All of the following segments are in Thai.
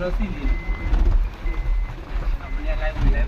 တော့စီစီမနေ့လိုက်ဝင်လဲ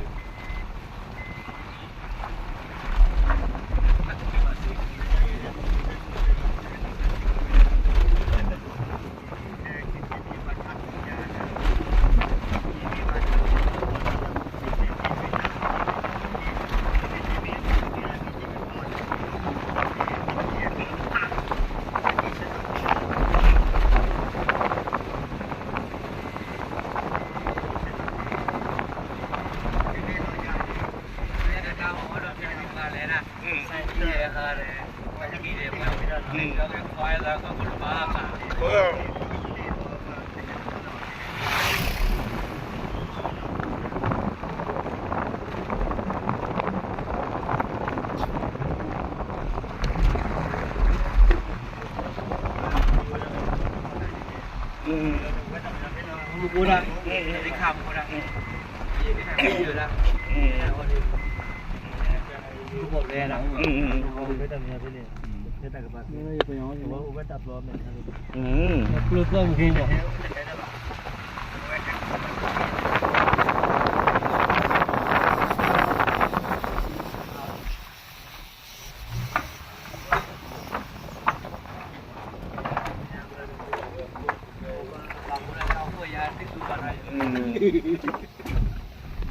บูดาไอ้ข้าวบูดาอยู่นะทุกคนเลยนะไม่ต้องมีอะไรเลยไม่ต้องกับบ้านไม่ไปย้อนอยู่ว่าไม่ตัดล้อเนี่ยปลุกก็มีบ่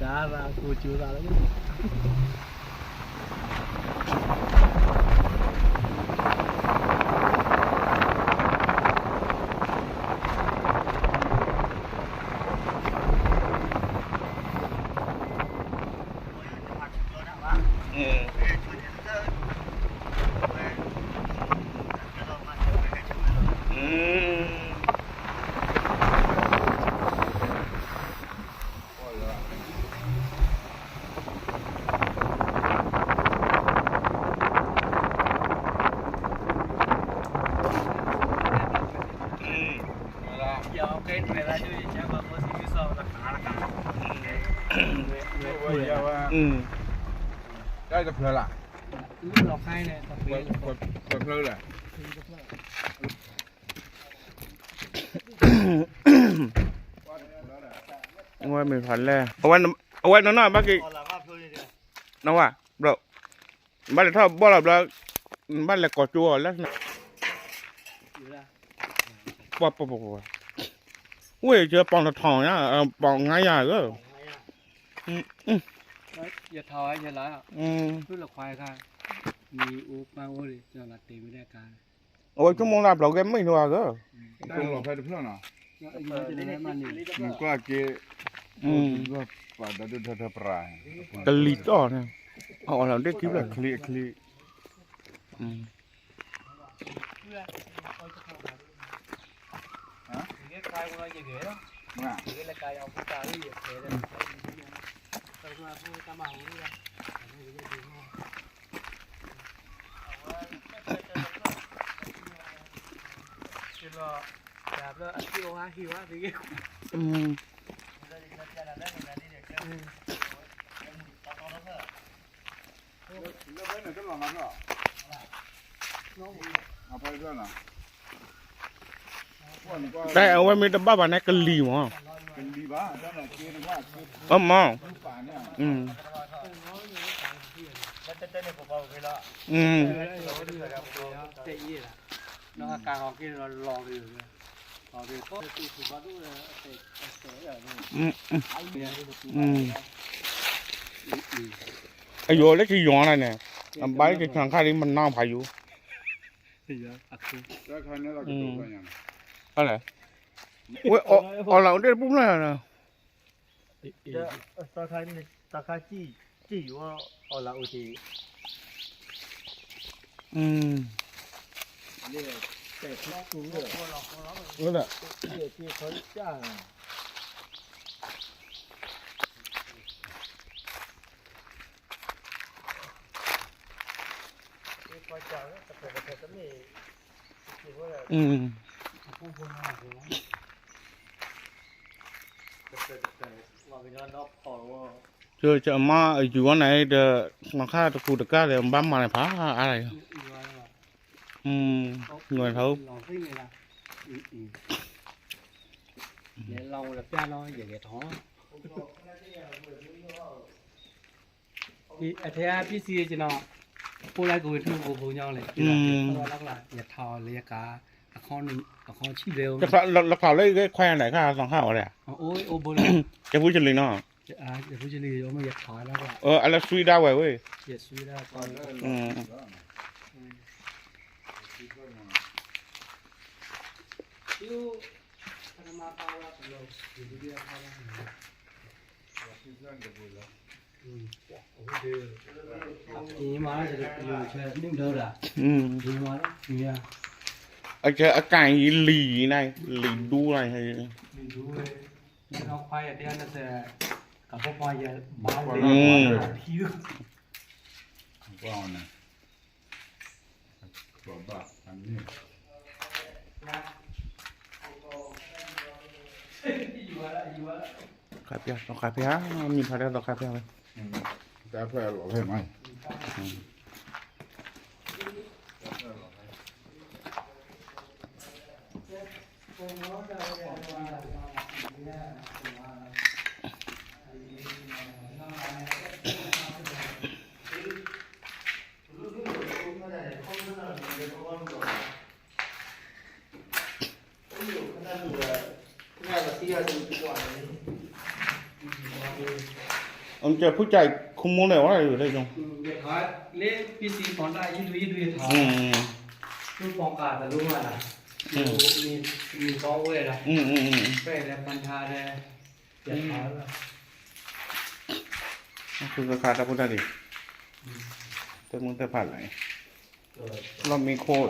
ဒါပါကိုကျိုးတာလေได้จะเพลินล่ะหลอกให้เนี่ยเปิดเพลินแหละว่ามีพันแล้วเอาไว้น้อยๆบ้างกี่น้องว่าเราบ้านเราถ้าบ้านเราบ้านเราก่อจัวแล้วป๊อเว้ยเจอปองตะทองเนี่ยปองง่ายๆก็อย่าท้ออย่าละรู้หลักควายค่ะมีอุปมาโอ้ยจะละเต็มไม่ได้การโอ้ยชั่วโมงละเราแกไม่นัวก็ต้องรอไปเพื่อนเนาะมันก็เกี่ยก็ป่าดัดดัดปลายกะลิต่อเนี่ยเอาเราได้คลิปเลยคลิคายว่าอย่างเงี้ยเนาะอย่างเงี้ยละกายเอาผู้ตาที่เหยียบเลยนะไปมาผู้ตาหมาหูนี่นะคือเราแบบว่าฮิวฮะสิเงี้ยได้เอาไว้มีตะบ้าบ้านไหนกันลีมั้งกันลีบ้าแล้วเราเกณฑ์ว่าอ๋อมั้งแล้วจะเนี่ยผมเอาไปละเตะยี่ละน้องอาการของกินเราลองดูเลยลองดูก็ตีถูกบ้านด้วยเตะอย่างนี้ไอ้โย่เล็กที่ย้อนอะไรเนี่ยใบที่ทางข้างนี้มันน่าพายุแล้วคราวนี้เราจะดูกันยังอะไรเว้ยเอาเราได้ปุ๊บเลยนะตาคายนี่ตาคายจี้อยู่ว่าเอาเราโอเคนี่แต่ทุกตัวเลยนั่นแหละที่เขาจ้างจะมาอยู่วันไหนเดี๋ยวมาฆ่าตะกูตะก้าเดี๋ยวบ้ามาไหนพาอะไรเงินเขา เนี่ยเราแบบย่าเราอย่างเงี้ยท้องพี่เทียพี่ซีจีเนาะผู้ไรกูทุ่งกูพูnhauเลยเพราะว่าลักหลักอย่าทอเลยกาข้อชี้เร็ว จะเราข่าวเลยแควร์ไหนข้าสองข้าวอะไรอ่ะ โอ้ยโอโบเลย จะพูดจริงเนาะ อย่าพูดจะรีว่าไม่อย่าถอยแล้วก็ อะไรซุยได้เว้ย อย่าซื้อได้ก่อน อยู่ธรรมะปาวะเราอยู่ดีๆเขานี่มาจะอยู่แค่นิ่งเด้อละนี่มาเนี่ย อาการหลีnàyหลีดูnày hay ไม่รู้เลยเราควายเดียวนั่นแต่กับพวกควายอย่าบ้าเลยผิว ว้าวนะบอกว่าอันนี้ cà phê nó cà phê á nhìn thấy đâu cà phê này แต่เพื่อหลอกให้ไหม ông chờ phút chạy không muốn này quá rồi đây không เด็กเขาเล่นพีซีฟอนได้ยืดถอยลูกปองกาแต่ลูกอะไรมีกองเว้ยนะไปแล้วปัญหาเลยอย่าถอยเลย คือราคาถ้าพูดได้ดิแต่มึงจะผ่านไหนเรามีโค้ด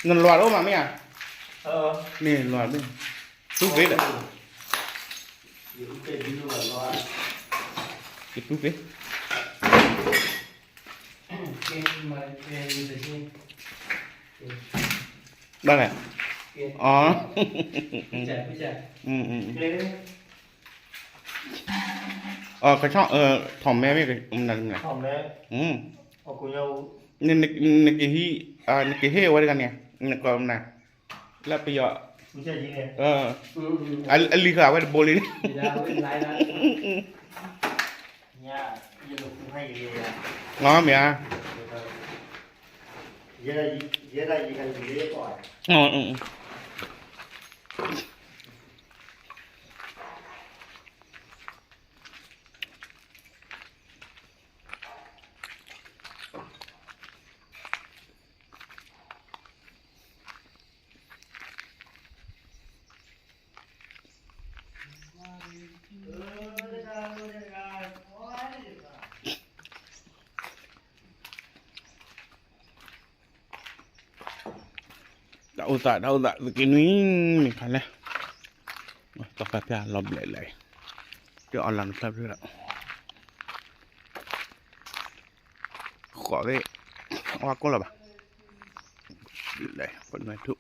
เงินหลอดออกมาไหมอ่ะนี่หลอดนี่ทุกเวทอ่ะกินทุกเวทได้แหละอ๋อcái chọn thỏm mẹ cái là này nên cái heo ở đâyกันเนี่ยก็นะแล้วไปเยอะอันลีค่ะไว้โบลีง้อเมียอ๋อđau dạ cái núi mình phải này tao cà phê lòm lại cái on làm sao nữa khó đấy hoa có là bà đây vẫn nói thụ